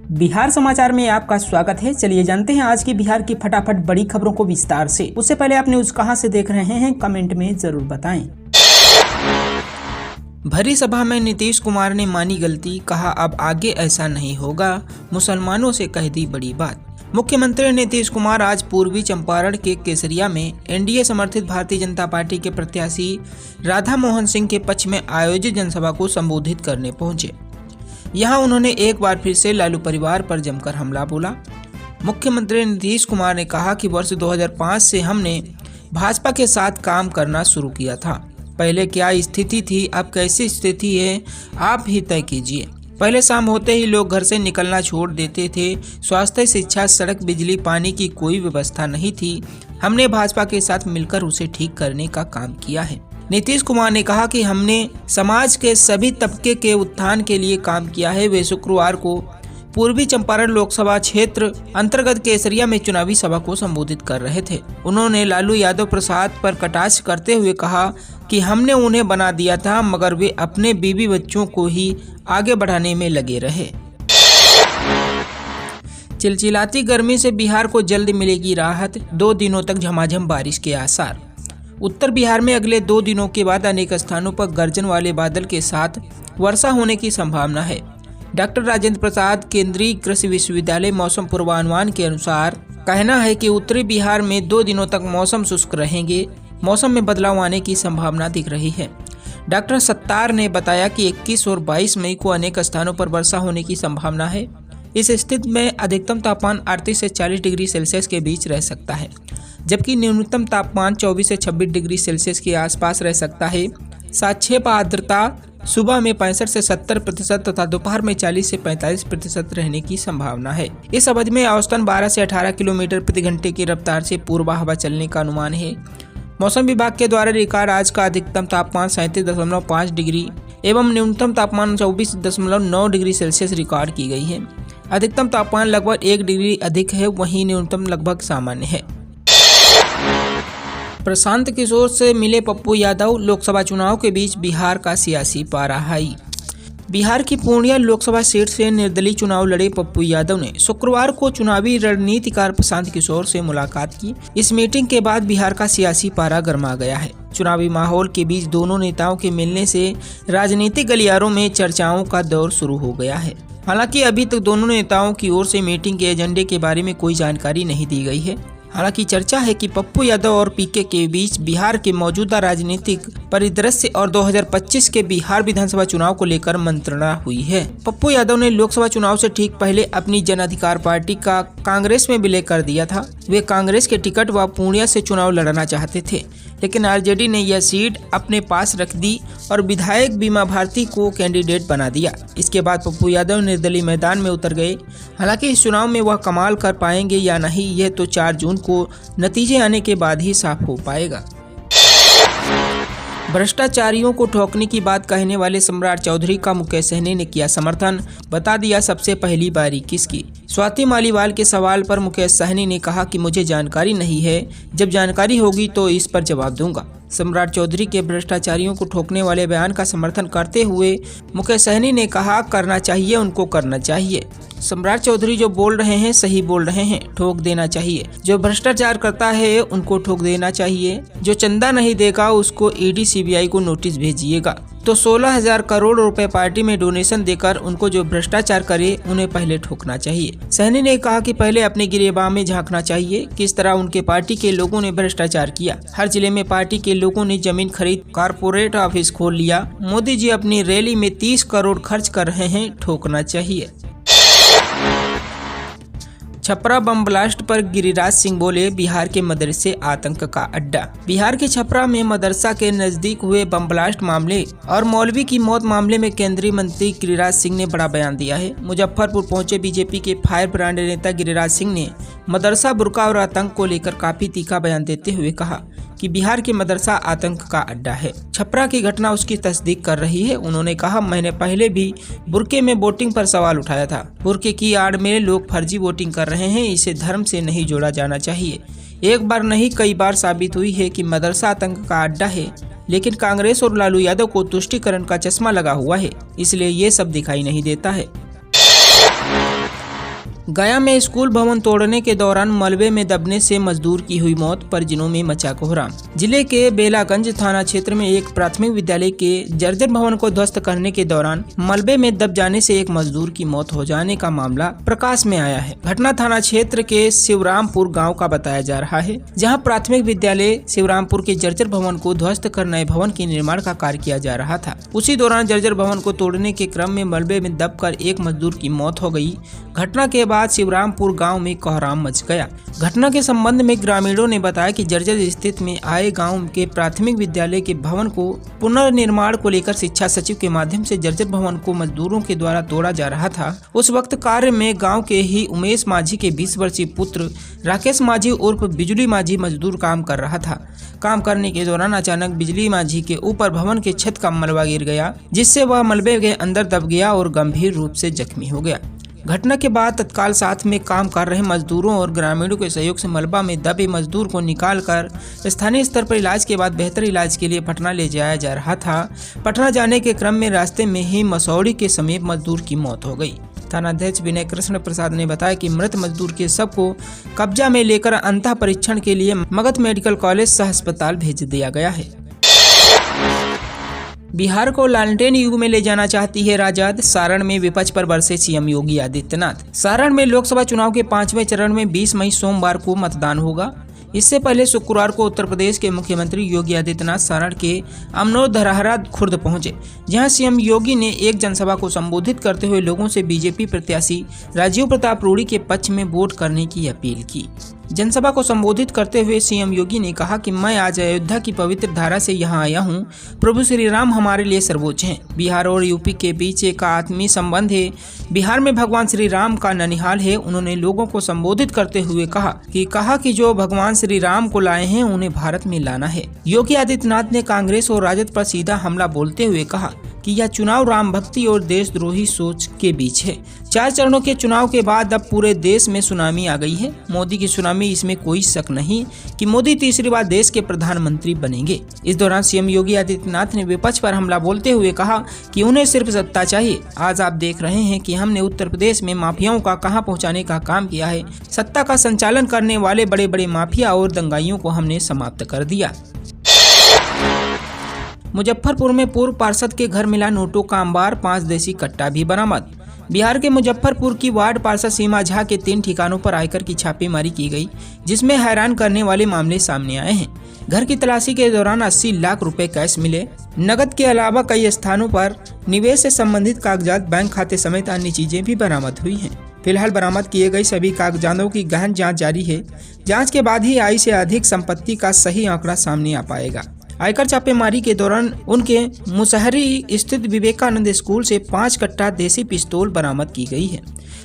बिहार समाचार में आपका स्वागत है। चलिए जानते हैं आज की बिहार की फटाफट बड़ी खबरों को विस्तार से। उससे पहले आप न्यूज कहां से देख रहे हैं कमेंट में जरूर बताएं। भरी सभा में नीतीश कुमार ने मानी गलती, कहा अब आगे ऐसा नहीं होगा, मुसलमानों से कह दी बड़ी बात। मुख्यमंत्री नीतीश कुमार आज पूर्वी चंपारण के केसरिया में एनडीए समर्थित भारतीय जनता पार्टी के प्रत्याशी राधा मोहन सिंह के पक्ष में आयोजित जनसभा को संबोधित करने पहुंचे। यहां उन्होंने एक बार फिर से लालू परिवार पर जमकर हमला बोला। मुख्यमंत्री नीतीश कुमार ने कहा कि वर्ष 2005 से हमने भाजपा के साथ काम करना शुरू किया था। पहले क्या स्थिति थी, अब कैसी स्थिति है, आप ही तय कीजिए। पहले शाम होते ही लोग घर से निकलना छोड़ देते थे। स्वास्थ्य, शिक्षा, सड़क, बिजली, पानी की कोई व्यवस्था नहीं थी। हमने भाजपा के साथ मिलकर उसे ठीक करने का काम किया है। नीतीश कुमार ने कहा कि हमने समाज के सभी तबके के उत्थान के लिए काम किया है। वे शुक्रवार को पूर्वी चंपारण लोकसभा क्षेत्र अंतर्गत केसरिया में चुनावी सभा को संबोधित कर रहे थे। उन्होंने लालू यादव प्रसाद पर कटाक्ष करते हुए कहा कि हमने उन्हें बना दिया था, मगर वे अपने बीवी बच्चों को ही आगे बढ़ाने में लगे रहे। चिलचिलाती गर्मी से बिहार को जल्द मिलेगी राहत, 2 दिनों तक झमाझम बारिश के आसार। उत्तर बिहार में अगले 2 दिनों के बाद अनेक स्थानों पर गर्जन वाले बादल के साथ वर्षा होने की संभावना है। डॉक्टर राजेंद्र प्रसाद केंद्रीय कृषि विश्वविद्यालय मौसम पूर्वानुमान के अनुसार कहना है कि उत्तरी बिहार में 2 दिनों तक मौसम शुष्क रहेंगे। मौसम में बदलाव आने की संभावना दिख रही है। डॉक्टर सत्तार ने बताया कि 21 और 22 मई को अनेक स्थानों पर वर्षा होने की संभावना है। इस स्थिति में अधिकतम तापमान 38 से 40 डिग्री सेल्सियस के बीच रह सकता है, जबकि न्यूनतम तापमान 24 से 26 डिग्री सेल्सियस के आसपास रह सकता है। सापेक्ष आर्द्रता सुबह में 65 से 70% तथा दोपहर में 40 से 45% रहने की संभावना है। इस अवधि में औसतन 12 से 18 किलोमीटर प्रति घंटे की रफ्तार से पूर्वा हवा चलने का अनुमान है। मौसम विभाग के द्वारा रिकॉर्ड आज का अधिकतम तापमान 37.5 डिग्री एवं न्यूनतम तापमान 24.9 डिग्री सेल्सियस रिकॉर्ड की गई है। अधिकतम तापमान लगभग 1 डिग्री अधिक है, वहीं न्यूनतम लगभग सामान्य है। प्रशांत किशोर से मिले पप्पू यादव, लोकसभा चुनाव के बीच बिहार का सियासी पारा हाई। बिहार की पूर्णिया लोकसभा सीट से निर्दलीय चुनाव लड़े पप्पू यादव ने शुक्रवार को चुनावी रणनीतिकार प्रशांत किशोर से मुलाकात की। इस मीटिंग के बाद बिहार का सियासी पारा गर्मा गया है। चुनावी माहौल के बीच दोनों नेताओं के मिलने से राजनीतिक गलियारों में चर्चाओं का दौर शुरू हो गया है। हालांकि अभी तक दोनों नेताओं की ओर से मीटिंग के एजेंडे के बारे में कोई जानकारी नहीं दी गई है। हालांकि चर्चा है कि पप्पू यादव और पीके के बीच बिहार के मौजूदा राजनीतिक परिदृश्य और 2025 के बिहार विधानसभा चुनाव को लेकर मंत्रणा हुई है। पप्पू यादव ने लोकसभा चुनाव से ठीक पहले अपनी जन अधिकार पार्टी का कांग्रेस में विलय कर दिया था। वे कांग्रेस के टिकट व पूर्णिया से चुनाव लड़ना चाहते थे, लेकिन आरजेडी ने यह सीट अपने पास रख दी और विधायक बीमा भारती को कैंडिडेट बना दिया। इसके बाद पप्पू यादव निर्दलीय मैदान में उतर गए। हालांकि इस चुनाव में वह कमाल कर पाएंगे या नहीं, यह तो 4 जून को नतीजे आने के बाद ही साफ हो पाएगा। भ्रष्टाचारियों को ठोकने की बात कहने वाले सम्राट चौधरी का मुकेश सहनी ने किया समर्थन, बता दिया सबसे पहली बारी किसकी। स्वाति मालीवाल के सवाल पर मुकेश सहनी ने कहा कि मुझे जानकारी नहीं है, जब जानकारी होगी तो इस पर जवाब दूंगा। सम्राट चौधरी के भ्रष्टाचारियों को ठोकने वाले बयान का समर्थन करते हुए मुकेश सहनी ने कहा करना चाहिए, उनको करना चाहिए। सम्राट चौधरी जो बोल रहे हैं सही बोल रहे हैं, ठोक देना चाहिए। जो भ्रष्टाचार करता है उनको ठोक देना चाहिए। जो चंदा नहीं देगा उसको ईडी सीबीआई को नोटिस भेजिएगा। तो 16,000 करोड़ रुपए पार्टी में डोनेशन देकर उनको जो भ्रष्टाचार करे उन्हें पहले ठोकना चाहिए। सहनी ने कहा कि पहले अपने गिरेबान में झांकना चाहिए, किस तरह उनके पार्टी के लोगों ने भ्रष्टाचार किया। हर जिले में पार्टी के लोगों ने जमीन खरीद कारपोरेट ऑफिस खोल लिया। मोदी जी अपनी रैली में 30 करोड़ खर्च कर रहे हैं, ठोकना चाहिए। छपरा बम ब्लास्ट पर गिरिराज सिंह बोले बिहार के मदरसे आतंक का अड्डा। बिहार के छपरा में मदरसा के नजदीक हुए बम ब्लास्ट मामले और मौलवी की मौत मामले में केंद्रीय मंत्री गिरिराज सिंह ने बड़ा बयान दिया है। मुजफ्फरपुर पहुंचे बीजेपी के फायर ब्रांड नेता गिरिराज सिंह ने मदरसा बुर्का और आतंक को लेकर काफी तीखा बयान देते हुए कहा कि बिहार के मदरसा आतंक का अड्डा है। छपरा की घटना उसकी तस्दीक कर रही है। उन्होंने कहा, मैंने पहले भी बुर्के में वोटिंग पर सवाल उठाया था। बुर्के की आड़ में लोग फर्जी वोटिंग कर रहे हैं, इसे धर्म से नहीं जोड़ा जाना चाहिए। एक बार नहीं कई बार साबित हुई है कि मदरसा आतंक का अड्डा है, लेकिन कांग्रेस और लालू यादव को तुष्टीकरण का चश्मा लगा हुआ है, इसलिए ये सब दिखाई नहीं देता है। गया में स्कूल भवन तोड़ने के दौरान मलबे में दबने से मजदूर की हुई मौत, परिजनों में मचा कोहराम। जिले के बेलागंज थाना क्षेत्र में एक प्राथमिक विद्यालय के जर्जर भवन को ध्वस्त करने के दौरान मलबे में दब जाने से एक मजदूर की मौत हो जाने का मामला प्रकाश में आया है। घटना थाना क्षेत्र के शिवरामपुर गाँव का बताया जा रहा है, जहाँ प्राथमिक विद्यालय शिवरामपुर के जर्जर भवन को ध्वस्त कर नए भवन के निर्माण का कार्य किया जा रहा था। उसी दौरान जर्जर भवन को तोड़ने के क्रम में मलबे में दबकर एक मजदूर की मौत हो गई। घटना के बाद शिवरामपुर गांव में कोहराम मच गया। घटना के संबंध में ग्रामीणों ने बताया कि जर्जर स्थित में आए गांव के प्राथमिक विद्यालय के भवन को पुनर्निर्माण को लेकर शिक्षा सचिव के माध्यम से जर्जर भवन को मजदूरों के द्वारा तोड़ा जा रहा था। उस वक्त कार्य में गांव के ही उमेश माझी के 20 वर्षीय पुत्र राकेश माझी उर्फ बिजली माझी मजदूर काम कर रहा था। काम करने के दौरान अचानक बिजली माझी के ऊपर भवन के छत का मलबा गिर गया, जिससे वह मलबे के अंदर दब गया और गंभीर रूप से जख्मी हो गया। घटना के बाद तत्काल साथ में काम कर रहे मजदूरों और ग्रामीणों के सहयोग से मलबा में दबे मजदूर को निकालकर स्थानीय स्तर पर इलाज के बाद बेहतर इलाज के लिए पटना ले जाया जा रहा था। पटना जाने के क्रम में रास्ते में ही मसौड़ी के समीप मजदूर की मौत हो गई। थानाध्यक्ष विनय कृष्ण प्रसाद ने बताया कि मृत मजदूर के शव को कब्जा में लेकर अंतः परीक्षण के लिए मगध मेडिकल कॉलेज सह अस्पताल भेज दिया गया है। बिहार को लालटेन युग में ले जाना चाहती है राजद, सारण में विपक्ष पर बरसे सीएम योगी आदित्यनाथ। सारण में लोकसभा चुनाव के 5वें चरण में 20 मई सोमवार को मतदान होगा। इससे पहले शुक्रवार को उत्तर प्रदेश के मुख्यमंत्री योगी आदित्यनाथ सारण के अमनोर धरहरा खुर्द पहुंचे, जहां सीएम योगी ने एक जनसभा को संबोधित करते हुए लोगों से बीजेपी प्रत्याशी राजीव प्रताप रूड़ी के पक्ष में वोट करने की अपील की। जनसभा को संबोधित करते हुए सीएम योगी ने कहा कि मैं आज अयोध्या की पवित्र धारा से यहाँ आया हूँ। प्रभु श्री राम हमारे लिए सर्वोच्च हैं। बिहार और यूपी के बीच एक आत्मीय संबंध है। बिहार में भगवान श्री राम का ननिहाल है। उन्होंने लोगों को संबोधित करते हुए कहा कि जो भगवान श्री राम को लाए हैं उन्हें भारत में लाना है। योगी आदित्यनाथ ने कांग्रेस और राजद पर सीधा हमला बोलते हुए कहा कि यह चुनाव राम भक्ति और देशद्रोही सोच के बीच है। 4 चरणों के चुनाव के बाद अब पूरे देश में सुनामी आ गई है। मोदी की सुनामी, इसमें कोई शक नहीं कि मोदी तीसरी बार देश के प्रधानमंत्री बनेंगे। इस दौरान सीएम योगी आदित्यनाथ ने विपक्ष पर हमला बोलते हुए कहा कि उन्हें सिर्फ सत्ता चाहिए। आज आप देख रहे हैं कि हमने उत्तर प्रदेश में माफियाओं का कहां पहुंचाने का काम किया है। सत्ता का संचालन करने वाले बड़े बड़े माफिया और दंगाइयों को हमने समाप्त कर दिया। मुजफ्फरपुर में पूर्व पार्षद के घर मिला नोटों का अंबार, 5 देसी कट्टा भी बरामद। बिहार के मुजफ्फरपुर की वार्ड पार्षद सीमा झा के 3 ठिकानों पर आयकर की छापेमारी की गई, जिसमें हैरान करने वाले मामले सामने आए हैं। घर की तलाशी के दौरान 80 लाख रुपए कैश मिले। नकद के अलावा कई स्थानों पर निवेश से संबंधित कागजात, बैंक खाते समेत अन्य चीजें भी बरामद हुई हैं। फिलहाल बरामद किए गए सभी कागजातों की गहन जाँच जारी है। जाँच के बाद ही आय से अधिक संपत्ति का सही आंकड़ा सामने आ पाएगा। आयकर छापेमारी के दौरान उनके मुसहरी स्थित विवेकानंद स्कूल से 5 कट्टा देसी पिस्तौल बरामद की गई है।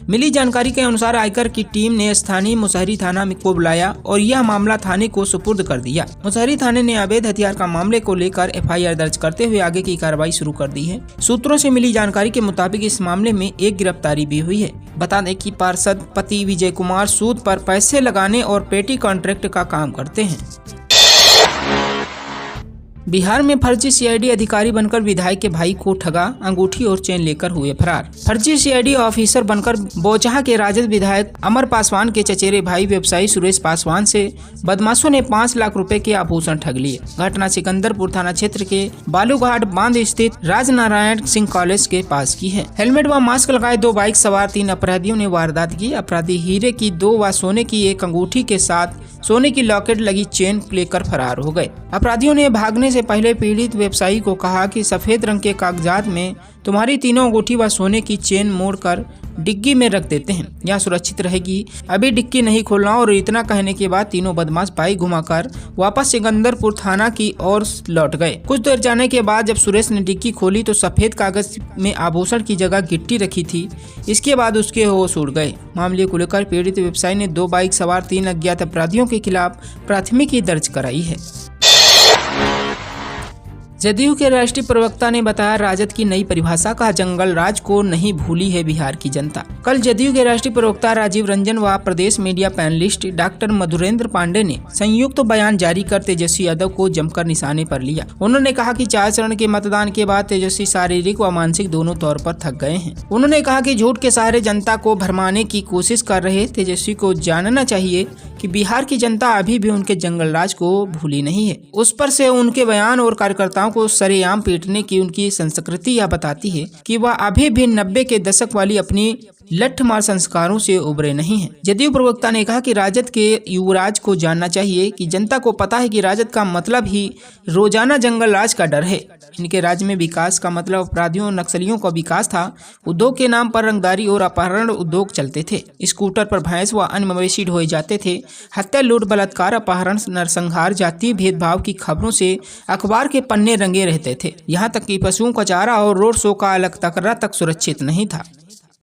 मिली जानकारी के अनुसार आयकर की टीम ने स्थानीय मुसहरी थाना को बुलाया और यह मामला थाने को सुपुर्द कर दिया। मुसहरी थाने ने अवैध हथियार का मामले को लेकर FIR दर्ज करते हुए आगे की कार्रवाई शुरू कर दी है। सूत्रों से मिली जानकारी के मुताबिक इस मामले में एक गिरफ्तारी भी हुई है। बता दें कि पार्षद पति विजय कुमार सूद पर पैसे लगाने और पेटी कॉन्ट्रैक्ट का काम करते हैं। बिहार में फर्जी CID अधिकारी बनकर विधायक के भाई को ठगा, अंगूठी और चेन लेकर हुए फरार। फर्जी CID ऑफिसर बनकर बोचहा के राजद विधायक अमर पासवान के चचेरे भाई व्यवसायी सुरेश पासवान से बदमाशों ने 5 लाख रुपए के आभूषण ठग लिए। घटना सिकंदरपुर थाना क्षेत्र के बालूघाट बांध स्थित राजनारायण सिंह कॉलेज के पास की है। हेलमेट व मास्क लगाए 2 बाइक सवार 3 अपराधियों ने वारदात की। अपराधी हीरे की 2 व सोने की 1 अंगूठी के साथ सोने की लॉकेट लगी चेन लेकर फरार हो गए। अपराधियों ने भागने से पहले पीड़ित व्यवसायी को कहा कि सफेद रंग के कागजात में तुम्हारी 3 अंगूठी व सोने की चेन मोड़कर डिग्गी में रख देते हैं, यह सुरक्षित रहेगी। अभी डिग्गी नहीं खोलना। और इतना कहने के बाद तीनों बदमाश बाइक घुमाकर वापस सिकंदरपुर थाना की ओर लौट गए। कुछ देर जाने के बाद जब सुरेश ने डिग्गी खोली तो सफेद कागज में आभूषण की जगह गिट्टी रखी थी। इसके बाद उसके होश उड़ गए। मामले को लेकर पीड़ित व्यवसायी ने 2 बाइक सवार 3 अज्ञात अपराधियों के खिलाफ प्राथमिकी दर्ज कराई है। जदयू के राष्ट्रीय प्रवक्ता ने बताया, राजद की नई परिभाषा का जंगल राज को नहीं भूली है बिहार की जनता। कल जदयू के राष्ट्रीय प्रवक्ता राजीव रंजन व प्रदेश media panelist doctor Madhurendra Pandey ने संयुक्त बयान जारी कर तेजस्वी यादव को जमकर निशाने पर लिया। उन्होंने कहा कि 4 चरण के मतदान के बाद तेजस्वी शारीरिक व मानसिक दोनों तौर पर थक गए हैं। उन्होंने कहा कि झूठ के सहारे जनता को भरमाने की कोशिश कर रहे तेजस्वी को जानना चाहिए कि बिहार की जनता अभी भी उनके जंगल राज को भूली नहीं है। उस पर से उनके बयान और कार्यकर्ताओं को सरेआम पीटने की उनकी संस्कृति यह बताती है कि वह अभी भी 90 के दशक वाली अपनी लठमार संस्कारों से उबरे नहीं हैं। जदयू प्रवक्ता ने कहा कि राजद के युवराज को जानना चाहिए कि जनता को पता है कि राजद का मतलब ही रोजाना जंगल राज का डर है। इनके राज्य में विकास का मतलब अपराधियों नक्सलियों का विकास था। उद्योग के नाम पर रंगदारी और अपहरण उद्योग चलते थे। स्कूटर पर भैंस व अन्य मवेशी ढोए जाते थे। हत्या, लूट, बलात्कार, अपहरण, नरसंहार, जातीय भेदभाव की खबरों से अखबार के पन्ने रंगे रहते थे। यहाँ तक कि पशुओं का चारा और रोड शो का अलग तकर्रा तक सुरक्षित नहीं था।